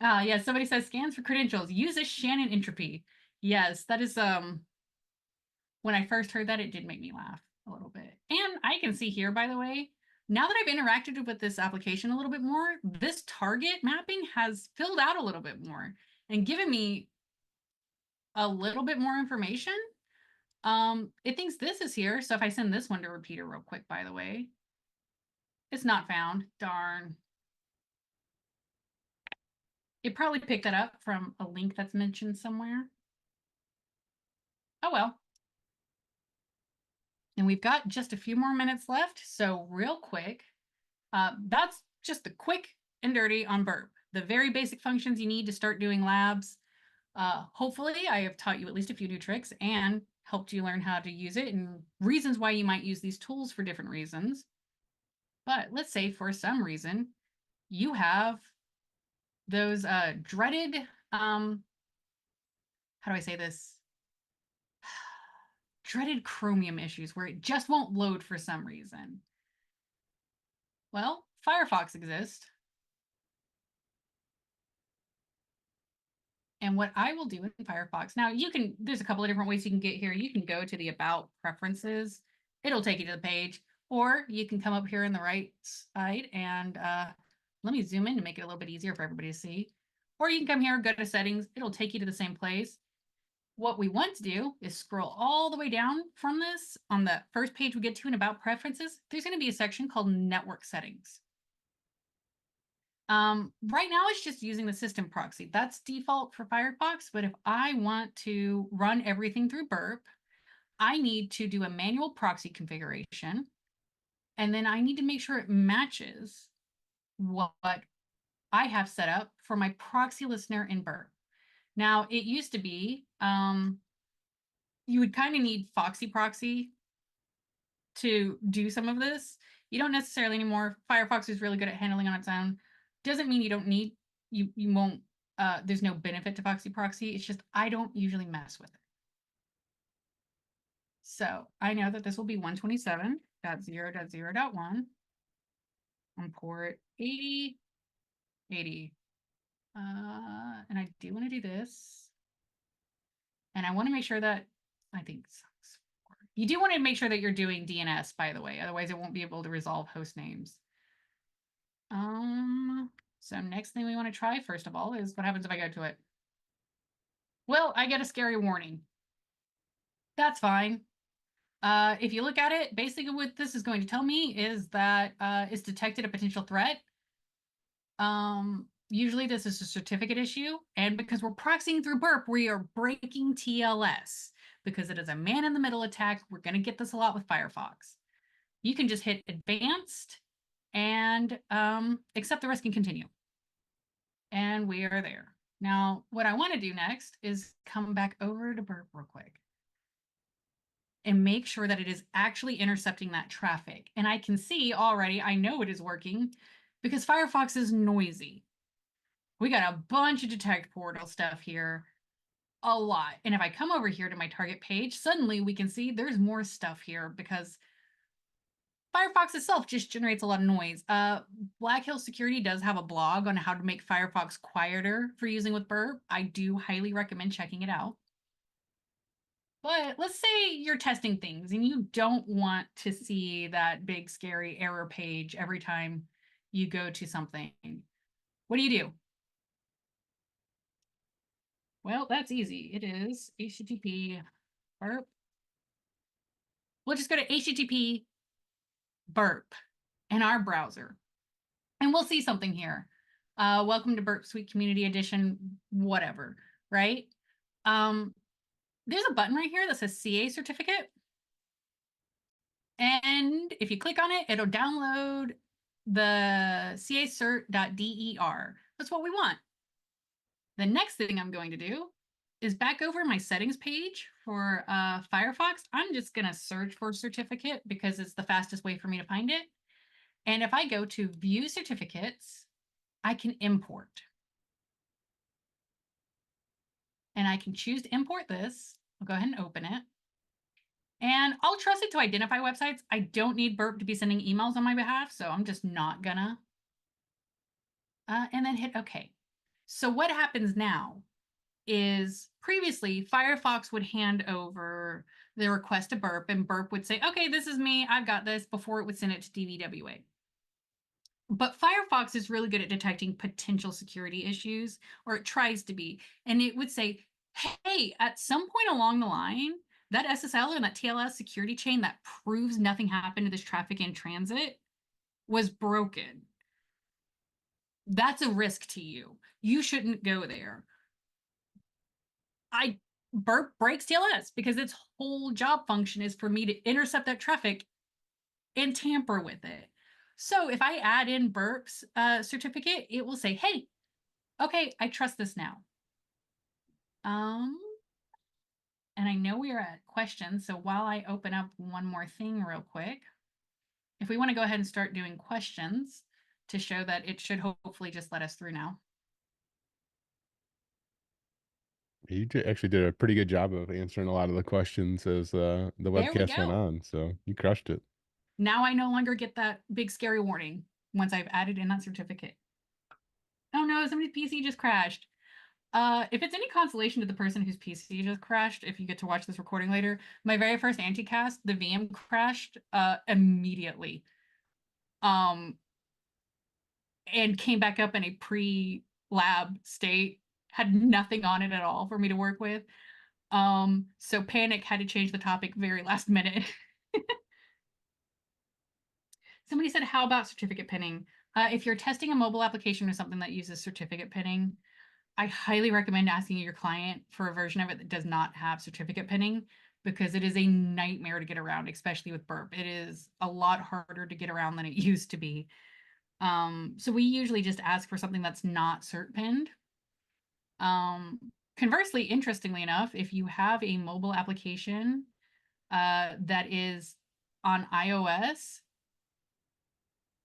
A: Yeah, somebody says scans for credentials. Use a Shannon entropy. Yes, that is when I first heard that, it did make me laugh a little bit. And I can see here, by the way, now that I've interacted with this application a little bit more, this target mapping has filled out a little bit more and given me a little bit more information. It thinks this is here. So if I send this one to repeater real quick, by the way, it's not found. Darn. It probably picked that up from a link that's mentioned somewhere. Oh, well. And we've got just a few more minutes left. So real quick, that's just the quick and dirty on Burp. The very basic functions you need to start doing labs. Hopefully I have taught you at least a few new tricks and helped you learn how to use it and reasons why you might use these tools for different reasons. But let's say for some reason you have those dreaded, how do I say this? Dreaded Chromium issues where it just won't load for some reason. Well, Firefox exists. And what I will do in Firefox, now there's a couple of different ways you can get here. You can go to the About Preferences. It'll take you to the page. Or you can come up here on the right side and let me zoom in to make it a little bit easier for everybody to see. Or you can come here, go to settings. It'll take you to the same place. What we want to do is scroll all the way down from this. On the first page we get to in About Preferences, there's going to be a section called Network Settings. Right now it's just using the system proxy. That's default for Firefox, but if I want to run everything through Burp, I need to do a manual proxy configuration, and then I need to make sure it matches what I have set up for my proxy listener in Burp. Now, it used to be you would kind of need Foxy Proxy to do some of this. You don't necessarily anymore. Firefox is really good at handling on its own. Doesn't mean you don't need, you won't, there's no benefit to Foxy Proxy. It's just I don't usually mess with it. So I know that this will be 127.0.0.1 on port 80, 80. And I do want to do this. And I want to make sure that, I think you do want to make sure that you're doing DNS, by the way, otherwise it won't be able to resolve host names. So next thing we want to try, first of all, is what happens if I go to it? Well, I get a scary warning. That's fine. If you look at it, basically what this is going to tell me is that it's detected a potential threat. Usually this is a certificate issue, and because we're proxying through Burp, we are breaking TLS. Because it is a man-in-the-middle attack, we're going to get this a lot with Firefox. You can just hit Advanced and accept the risk and continue. And we are there. Now, what I want to do next is come back over to Burp real quick and make sure that it is actually intercepting that traffic. And I can see already, I know it is working because Firefox is noisy. We got a bunch of detect portal stuff here. A lot. And if I come over here to my target page, suddenly we can see there's more stuff here because Firefox itself just generates a lot of noise. Black Hill Security does have a blog on how to make Firefox quieter for using with Burp. I do highly recommend checking it out. But let's say you're testing things and you don't want to see that big scary error page every time you go to something. What do? Well, that's easy. It is HTTP Burp. We'll just go to HTTP Burp in our browser, and we'll see something here. Welcome to Burp Suite Community Edition, whatever, right? There's a button right here that says CA certificate. And if you click on it, it'll download the cacert.der. That's what we want. The next thing I'm going to do is back over my settings page for Firefox. I'm just going to search for certificate because it's the fastest way for me to find it. And if I go to view certificates, I can import. And I can choose to import this. I'll go ahead and open it. And I'll trust it to identify websites. I don't need Burp to be sending emails on my behalf, so I'm just not gonna. And then hit OK. So what happens now is previously Firefox would hand over the request to Burp, and Burp would say, OK, this is me, I've got this, before it would send it to DVWA. But Firefox is really good at detecting potential security issues, or it tries to be. And it would say, hey, at some point along the line, that SSL and that TLS security chain that proves nothing happened to this traffic in transit was broken. That's a risk to you. You shouldn't go there. Burp breaks TLS because its whole job function is for me to intercept that traffic and tamper with it. So if I add in Burp's certificate, it will say, hey, okay, I trust this now. And I know we are at questions, so while I open up one more thing real quick, if we want to go ahead and start doing questions to show that it should hopefully just let us through now.
B: You actually did a pretty good job of answering a lot of the questions as the webcast went on, so you crushed it.
A: Now I no longer get that big scary warning once I've added in that certificate. Oh no, somebody's PC just crashed. If it's any consolation to the person whose PC just crashed, if you get to watch this recording later, my very first Anticast, the VM crashed immediately. And came back up in a pre-lab state, had nothing on it at all for me to work with. So panic, had to change the topic very last minute. Somebody said, how about certificate pinning? If you're testing a mobile application or something that uses certificate pinning, I highly recommend asking your client for a version of it that does not have certificate pinning, because it is a nightmare to get around, especially with Burp. It is a lot harder to get around than it used to be. So we usually just ask for something that's not cert pinned. Conversely, interestingly enough, if you have a mobile application that is on iOS,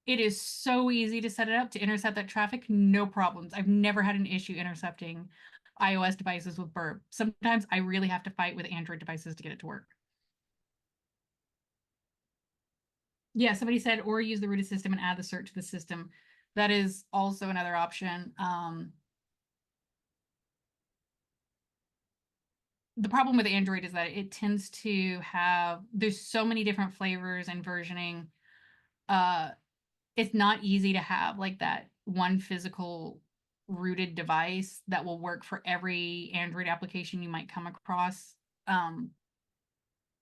A: it is so easy to set it up to intercept that traffic, no problems. I've never had an issue intercepting iOS devices with Burp. Sometimes I really have to fight with Android devices to get it to work. Yeah, somebody said, or use the rooted system and add the cert to the system. That is also another option. The problem with Android is that it tends to have, there's so many different flavors and versioning. It's not easy to have like that one physical rooted device that will work for every Android application you might come across.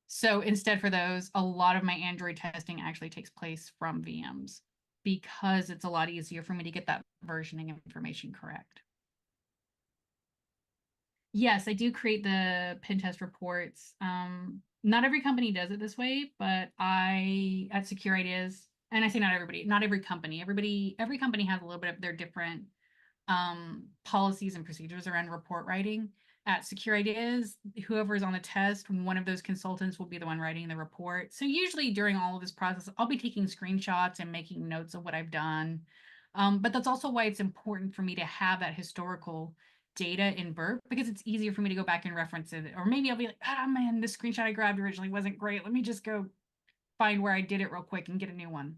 A: So instead for those, a lot of my Android testing actually takes place from VMs, because it's a lot easier for me to get that versioning information correct. Yes, I do create the pen test reports. Not every company does it this way, but I, at Secure Ideas, and I say not everybody, not every company, every company has a little bit of their different policies and procedures around report writing. At Secure Ideas, whoever is on the test, one of those consultants will be the one writing the report. So usually during all of this process, I'll be taking screenshots and making notes of what I've done. But that's also why it's important for me to have that historical data in Burp, because it's easier for me to go back and reference it. Or maybe I'll be like, ah, man, this screenshot I grabbed originally wasn't great. Let me just go find where I did it real quick and get a new one.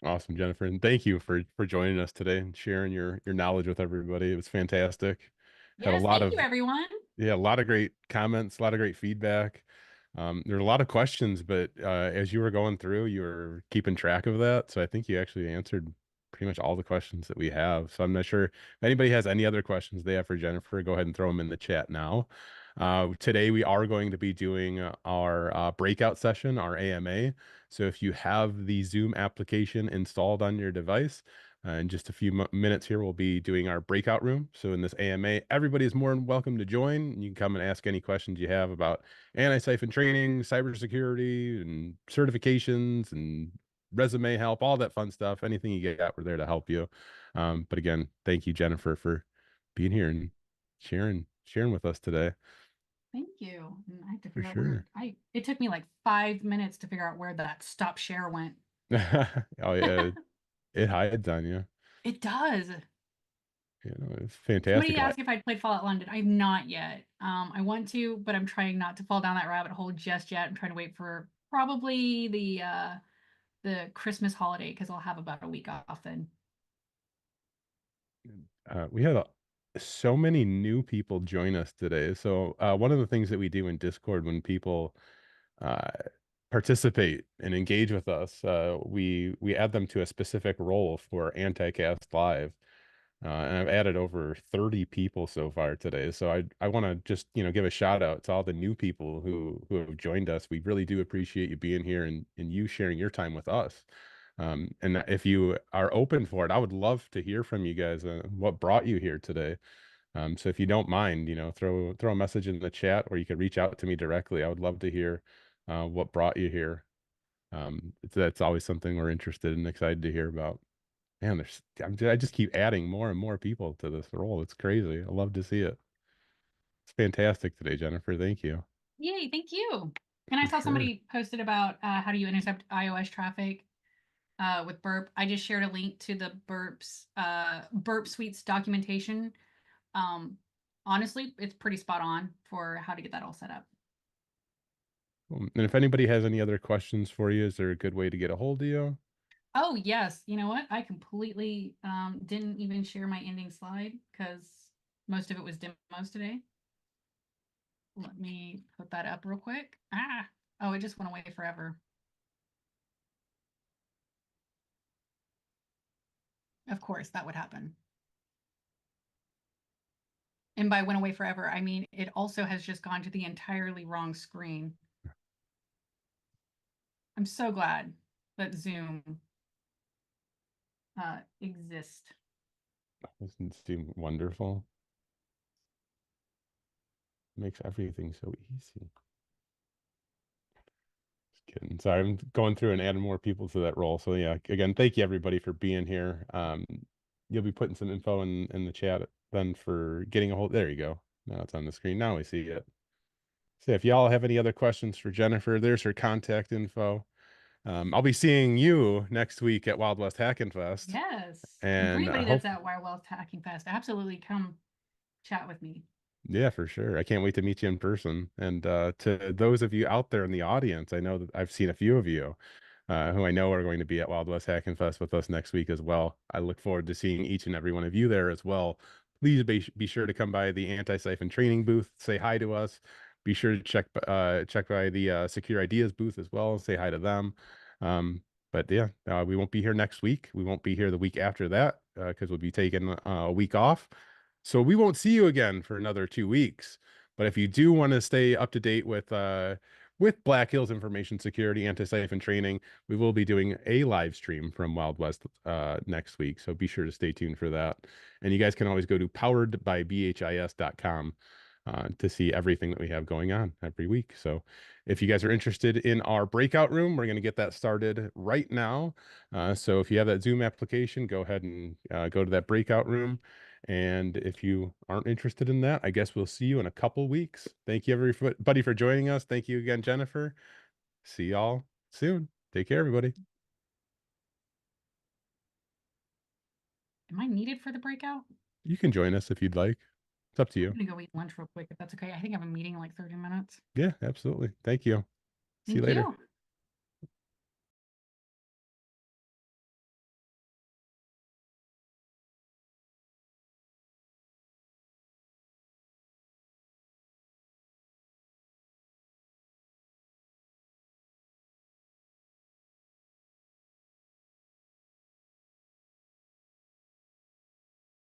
B: Awesome, Jennifer, and thank you for joining us today and sharing your knowledge with everybody. It was fantastic. Had a
A: Yes,
B: lot
A: thank
B: of
A: you, everyone.
B: Yeah, a lot of great comments, a lot of great feedback. There are a lot of questions, but as you were going through, you were keeping track of that. So I think you actually answered pretty much all the questions that we have. So I'm not sure if anybody has any other questions they have for Jennifer, go ahead and throw them in the chat now. Today we are going to be doing our breakout session, our AMA. So if you have the Zoom application installed on your device, in just a few minutes here, we'll be doing our breakout room. So in this AMA, everybody is more than welcome to join. You can come and ask any questions you have about anti-siphon training, cybersecurity, and certifications, and resume help, all that fun stuff. Anything you get, we're there to help you. But again, thank you, Jennifer, for being here and sharing with us today.
A: Thank you. And I have to
B: For
A: figure out where
B: sure.
A: it took me like 5 minutes to figure out where that stop share went.
B: Oh yeah, it hides on you.
A: It does.
B: You know, it's fantastic.
A: Somebody asked if I'd played Fallout London. I've not yet. I want to, but I'm trying not to fall down that rabbit hole just yet. I'm trying to wait for probably the Christmas holiday, because I'll have about a week off then.
B: We had so many new people join us today. So one of the things that we do in Discord when people uh, participate and engage with us, we add them to a specific role for Anticast Live. And I've added over 30 people so far today. So I want to just, give a shout out to all the new people who have joined us. We really do appreciate you being here and you sharing your time with us. And if you are open for it, I would love to hear from you guys, what brought you here today. So if you don't mind, throw a message in the chat, or you could reach out to me directly. I would love to hear what brought you here. That's always something we're interested and excited to hear about. Man, I just keep adding more and more people to this role. It's crazy. I love to see it. It's fantastic today, Jennifer. Thank you.
A: Yay, thank you. And I
B: For
A: saw
B: sure.
A: somebody posted about how do you intercept iOS traffic with Burp. I just shared a link to the Burp Suite's documentation. Honestly, it's pretty spot on for how to get that all set up.
B: And if anybody has any other questions for you, is there a good way to get a hold of you?
A: Oh, yes. You know what? I completely didn't even share my ending slide because most of it was demos today. Let me put that up real quick. Ah, oh, it just went away forever. Of course, that would happen. And by went away forever, I mean it also has just gone to the entirely wrong screen. I'm so glad that Zoom exists.
B: Doesn't seem wonderful. Makes everything so easy. Just kidding. Sorry, I'm going through and adding more people to that role. So yeah, again, thank you everybody for being here. You'll be putting some info in the chat then for getting a hold. There you go. Now it's on the screen. Now we see it. So if y'all have any other questions for Jennifer, there's her contact info. I'll be seeing you next week at Wild West Hacking Fest.
A: Yes. And for
B: And I
A: anybody
B: hope,
A: that's at Wild West Hacking Fest, absolutely come chat with me.
B: yeah, for sure. I can't wait to meet you in person. And to those of you out there in the audience, I know that I've seen a few of you who I know are going to be at Wild West Hacking Fest with us next week as well. I look forward to seeing each and every one of you there as well. Please be sure to come by the Antisyphon training booth, say hi to us. Be sure to check by the Secure Ideas booth as well, say hi to them. But yeah, we won't be here next week. We won't be here the week after that because we'll be taking a week off. So we won't see you again for another 2 weeks. But if you do want to stay up to date with Black Hills Information Security Antisyphon training, we will be doing a live stream from Wild West next week. So be sure to stay tuned for that. And you guys can always go to poweredbybhis.com to see everything that we have going on every week. So if you guys are interested in our breakout room, we're going to get that started right now. So if you have that Zoom application, go ahead and go to that breakout room. And if you aren't interested in that, I guess we'll see you in a couple weeks. Thank you everybody for joining us. Thank you again, Jennifer. See y'all soon. Take care, everybody.
A: Am I needed for the breakout?
B: You can join us if you'd like. It's up to
A: I'm
B: you.
A: gonna go eat lunch real quick if that's okay. I think I have a meeting in like 30 minutes.
B: Yeah, absolutely. Thank you. See you
A: Thank
B: later.
A: you.